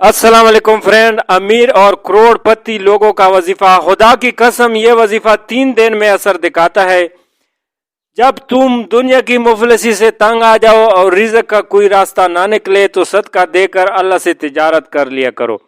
अस्सलाम वालेकुम फ्रेंड। अमीर और करोड़पति लोगों का वजीफा, खुदा की कसम ये वजीफा 3 दिन में असर दिखाता है। जब तुम दुनिया की मुफलिसी से तंग आ जाओ और रिज़्क का कोई रास्ता ना निकले तो सदका देकर अल्लाह से तिजारत कर लिया करो।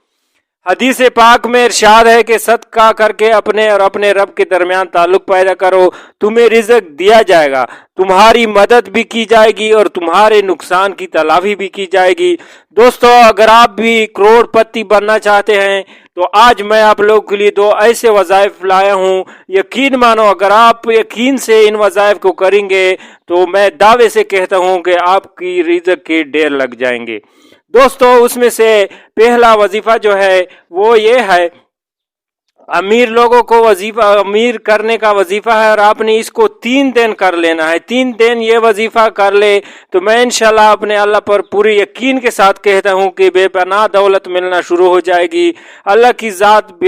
हदीस पाक में इरशाद है कि सदका करके अपने और अपने रब के दरमियान ताल्लुक पैदा करो, तुम्हें रिज़्क दिया जाएगा, तुम्हारी मदद भी की जाएगी और तुम्हारे नुकसान की तलाफी भी की जाएगी। दोस्तों, अगर आप भी करोड़पति बनना चाहते हैं तो आज मैं आप लोगों के लिए 2 ऐसे वज़ाइफ लाया हूँ। यकीन मानो, अगर आप यकीन से इन वज़ाइफ को करेंगे तो मैं दावे से कहता हूँ कि आपकी रिज़्क के ढेर लग जाएंगे। दोस्तों, उसमें से पहला वजीफा जो है वो ये है, अमीर लोगों को वजीफा अमीर करने का वजीफा है और आपने इसको 3 दिन कर लेना है। 3 दिन ये वजीफा कर ले तो मैं इंशाल्लाह अपने अल्लाह पर पूरे यकीन के साथ कहता हूँ कि बेपनाह दौलत मिलना शुरू हो जाएगी। अल्लाह की ज़ात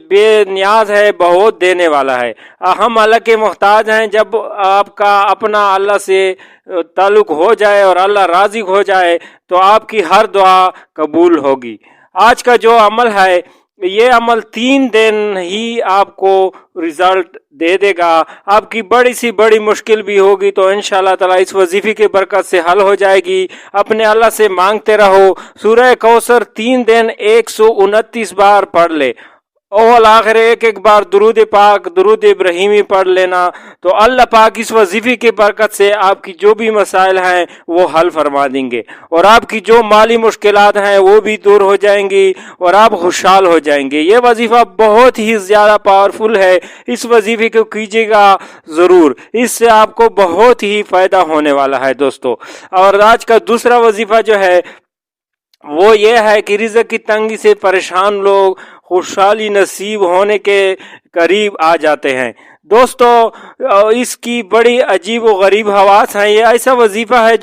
बेनियाज है, बहुत देने वाला है। हम अल्लाह के मोहताज हैं। जब आपका अपना अल्लाह से ताल्लुक हो जाए और अल्लाह राज़ी हो जाए तो आपकी हर दुआ कबूल होगी। आज का जो अमल है ये अमल 3 दिन ही आपको रिजल्ट दे देगा। आपकी बड़ी सी बड़ी मुश्किल भी होगी तो इंशाल्लाह ताला इस वजीफे की बरकत से हल हो जाएगी। अपने अल्लाह से मांगते रहो। सूरह कौसर 3 दिन 129 बार पढ़ ले और आखिर एक बार दुरूद पाक दुरूद इब्राहिमी पढ़ लेना तो अल्लाह पाक इस वजीफे की बरकत से आपकी जो भी मसाइल हैं वो हल फरमा देंगे और आपकी जो माली मुश्किलात हैं वो भी दूर हो जाएंगी और आप खुशहाल हो जाएंगे। ये वजीफा बहुत ही ज़्यादा पावरफुल है। इस वजीफे को कीजिएगा ज़रूर, इससे आपको बहुत ही फ़ायदा होने वाला है दोस्तों। और आज का दूसरा वजीफा जो है वो ये है कि रिज़्क की तंगी से परेशान लोग खुशहाली नसीब होने के करीब आ जाते हैं। दोस्तों, इसकी बड़ी अजीब व गरीब हवास है। ये ऐसा वजीफा है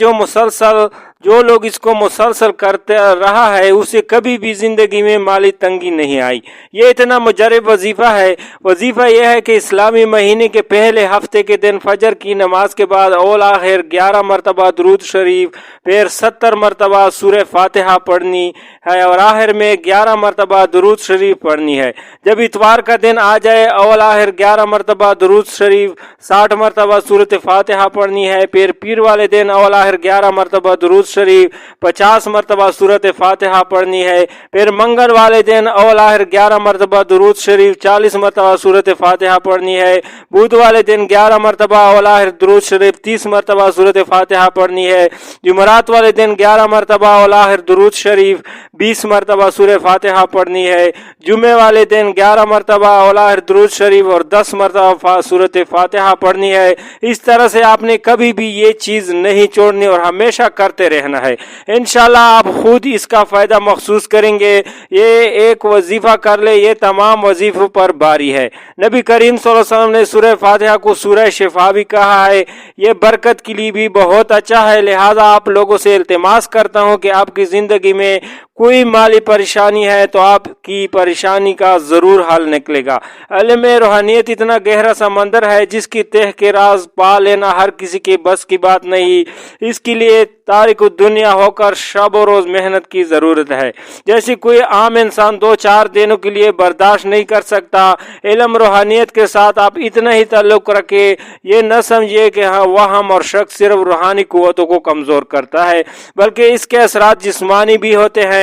जो लोग इसको मुसलसल करते रहा है उसे कभी भी जिंदगी में माली तंगी नहीं आई। ये इतना मुजरब वजीफा है। वजीफा यह है कि इस्लामी महीने के पहले हफ्ते के दिन फजर की नमाज के बाद औल आखिर 11 मरतबा दुरूद शरीफ, फिर 70 मरतबा सूरह फातिहा पढ़नी है और आखिर में 11 मरतबा दुरूद शरीफ पढ़नी है। जब इतवार का दिन आ जाए औल आखिर 11 मरतबा दुरूद शरीफ, 60 मरतबा सूरत फातिहा पढ़नी है। फिर पीर वाले दिन औल आखिर 11 मरतबा दुरूद शरीफ, 50 मरतबा सूरत फातिहा पढ़नी है। फिर मंगल वाले दिन औल आखिर 11 मरतबा दुरूद शरीफ, 40 मरतबा सूरत फातिहा पढ़नी है। बुध वाले दिन 11 मरतबा औल आखिर दुरूद शरीफ, 30 मरतबा सूरत फातिहा पढ़नी है। जुमरात वाले दिन 11 मरतबा औल आखिर दुरूद शरीफ, 20 मरतबा सूरह फातिहा पढ़नी है। जुमे वाले दिन 11 मरतबा औल आखिर दुरूद शरीफ और 10 मरतबा सूरत फातिहा पढ़नी है। इस तरह से आपने कभी भी ये चीज़ नहीं छोड़नी और हमेशा करते रहना है। इंशाल्लाह आप खुद इसका फ़ायदा महसूस करेंगे। ये एक वजीफ़ा कर ले, ये तमाम वजीफ़ों पर बारी है। नबी करीम सल्लल्लाहु अलैहि वसल्लम ने सूरह फातिहा को सूरह शिफा भी कहा है। ये बरकत के लिए भी बहुत अच्छा है। लिहाजा आप लोगों से इल्तिमास करता हूँ कि आपकी ज़िंदगी में कोई माली परेशानी है तो आपकी परेशानी का ज़रूर हल निकलेगा। इल्म रूहानियत इतना गहरा समंदर है जिसकी तह के राज पा लेना हर किसी के बस की बात नहीं। इसके लिए तारिक दुनिया होकर शब और रोज़ मेहनत की ज़रूरत है। जैसे कोई आम इंसान 2-4 दिनों के लिए बर्दाश्त नहीं कर सकता, इल्म रूहानियत के साथ आप इतना ही ताल्लुक़ रखे, ये न समझिए कि हाँ वहम और शक सिर्फ रूहानी क़ुव्वतों को कमज़ोर करता है, बल्कि इसके असरात जिस्मानी भी होते हैं।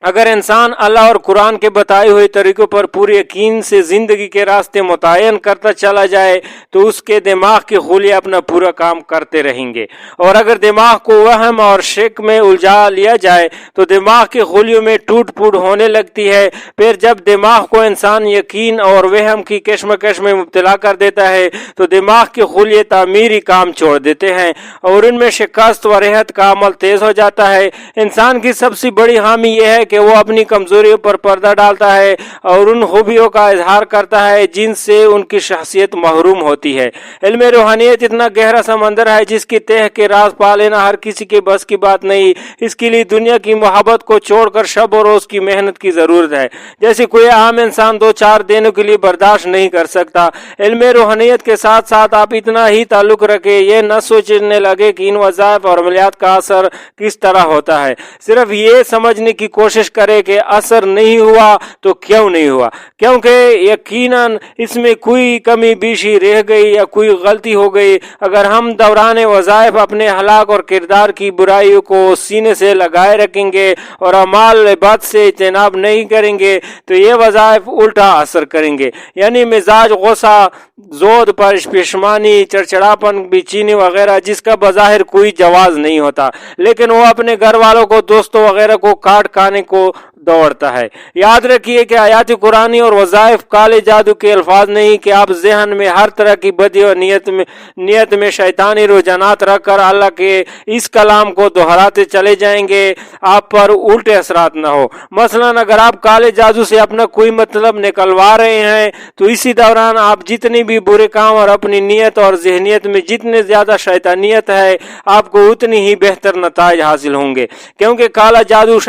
अगर इंसान अल्लाह और कुरान के बताए हुए तरीकों पर पूरे यकीन से ज़िंदगी के रास्ते मुतय्यन करता चला जाए तो उसके दिमाग के खुलिया अपना पूरा काम करते रहेंगे। और अगर दिमाग को वहम और शक में उलझा लिया जाए तो दिमाग के खुलियों में टूट फूट होने लगती है। फिर जब दिमाग को इंसान यकीन और वहम की कश्मकश में मुब्तला कर देता है तो दिमाग के खुलिये तामीरी काम छोड़ देते हैं और उनमें शिकस्त व रेहत का अमल तेज़ हो जाता है। इंसान की सबसे बड़ी हामी यह है कि वो अपनी कमजोरियों पर पर्दा डालता है और उन खूबियों का इजहार करता है जिनसे उनकी शख्सियत महरूम होती है। इल्म रूहानियत इतना गहरा समंदर है जिसकी तह के राज पा लेना हर किसी के बस की बात नहीं। इसके लिए दुनिया की मोहब्बत को छोड़कर शब और रोज की मेहनत की जरूरत है, जैसे कोई आम इंसान 2-4 दिनों के लिए बर्दाश्त नहीं कर सकता। इल्म रूहानियत के साथ साथ आप इतना ही ताल्लुक रखें, ये न सोचने लगे कि इन वज़ाइफ और अमलियात का असर किस तरह होता है। सिर्फ ये समझने की कोशिश करें कि असर नहीं हुआ तो क्यों नहीं हुआ, क्योंकि यकीनन इसमें कोई कमी बेशी रह गई या कोई गलती हो गई। अगर हम दौरान वज़ाइफ अपने हलाक और किरदार की बुराइयों को सीने से लगाए रखेंगे और अमाल बात से इज्तनाब नहीं करेंगे तो ये वज़ाइफ उल्टा असर करेंगे, यानी मिजाज, गुस्सा, जोद, परेशानी, चिड़चिड़ापन, बेचैनी वगैरह, जिसका बज़ाहिर कोई जवाज नहीं होता, लेकिन वो अपने घर वालों को, दोस्तों वगैरह को काट खाने को दौड़ता है। याद रखिए कि आयात कुरानी और वज़ाइफ काले जादू के अल्फाज नहीं कि आप जहन में हर तरह की बदी और नियत में शैतानी रुझानात रखकर अल्लाह के इस कलाम को दोहराते चले जाएंगे, आप पर उल्टे असरात न हो। मसलन अगर आप काले जादू से अपना कोई मतलब निकलवा रहे हैं तो इसी दौरान आप जितनी भी बुरे काम और अपनी नियत और जहनियत में जितने ज्यादा शैतानियत है, आपको उतनी ही बेहतर नताइज हासिल होंगे, क्योंकि काला जादू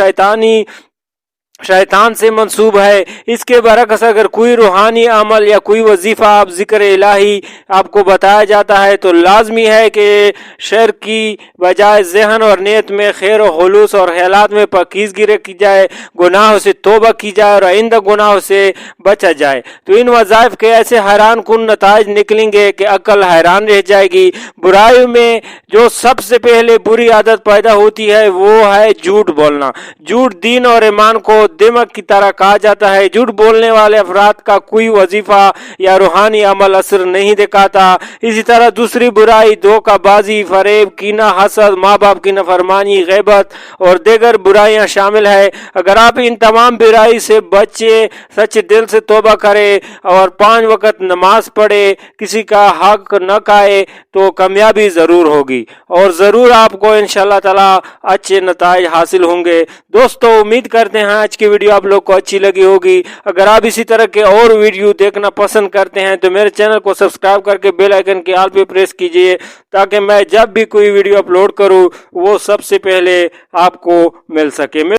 शैतान से मंसूब है। इसके बरक्स अगर कोई रूहानी अमल या कोई वजीफा आप जिक्र इलाही आपको बताया जाता है तो लाजमी है कि शर की बजाय जहन और नियत में खैर और खुलूस और ख्यालात में पाकीज़गी रखी जाए, गुनाहों से तौबा की जाए और आइंदा गुनाहों से बचा जाए। तो इन वज़ाइफ के ऐसे हैरान कुन नताइज निकलेंगे कि अक्ल हैरान रह जाएगी। बुराइयों में जो सबसे पहले बुरी आदत पैदा होती है वो है झूठ बोलना। झूठ दीन और ईमान को दिमाग की तरह कहा जाता है। झूठ बोलने वाले अफराद का कोई वजीफा या रूहानी अमल असर नहीं दिखाता। इसी तरह दूसरी बुराई धोखाबाजी, फरेब, कीना, हसद, माँ बाप की नाफरमानी, गैबत और दीगर बुराइयां शामिल है। अगर आप इन तमाम बुराई से बचे, सच्चे दिल से तौबा करे और 5 वक्त नमाज पढ़े, किसी का हक न खाए तो कामयाबी जरूर होगी और जरूर आपको इंशाअल्लाह ताला अच्छे नताइज हासिल होंगे। दोस्तों, उम्मीद करते हैं आज की वीडियो आप लोग को अच्छी लगी होगी। अगर आप इसी तरह के और वीडियो देखना पसंद करते हैं तो मेरे चैनल को सब्सक्राइब करके बेल आइकन के ऑल पे प्रेस कीजिए, ताकि मैं जब भी कोई वीडियो अपलोड करूं वो सबसे पहले आपको मिल सके।